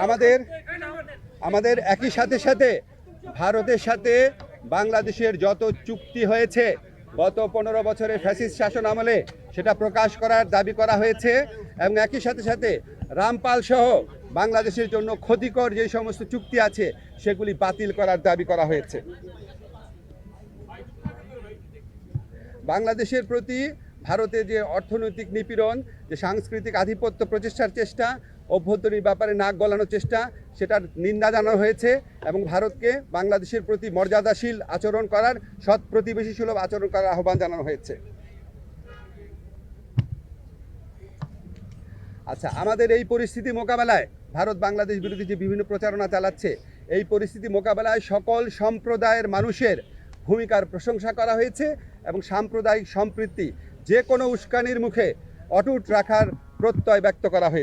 আমাদের আমাদের একই সাথে সাথে ভারতের সাথে বাংলাদেশের যত চুক্তি হয়েছে গত 15 বছরের ফ্যাসিস্ট শাসন আমলে সেটা প্রকাশ করার দাবি করা হয়েছে এবং একই সাথে সাথে রামপাল সহ বাংলাদেশের জন্য ক্ষতিকর যে সমস্ত চুক্তি আছে সেগুলি বাতিল করার দাবি করা হয়েছে। বাংলাদেশের প্রতি ভারতের যে অর্থনৈতিক নিপীড়ন, যে সাংস্কৃতিক আধিপত্য প্রতিষ্ঠার চেষ্টা, অভ্যন্তরীণ ব্যাপারে নাক গলানোর চেষ্টা, সেটার নিন্দা জানানো হয়েছে এবং ভারতকে বাংলাদেশের প্রতি মর্যাদাশীল আচরণ করার, সৎ প্রতিবেশী সুলভ আচরণ করার আহ্বান জানানো হয়েছে। আচ্ছা, আমাদের এই পরিস্থিতি মোকাবেলায় ভারত বাংলাদেশ বিরোধী যে বিভিন্ন প্রচারণা চালাচ্ছে, এই পরিস্থিতি মোকাবেলায় সকল সম্প্রদায়ের মানুষের ভূমিকার প্রশংসা করা হয়েছে এবং সাম্প্রদায়িক সম্প্রীতি যে কোনো উস্কানির মুখে অটুট রাখার প্রত্যয় ব্যক্ত করা হয়েছে।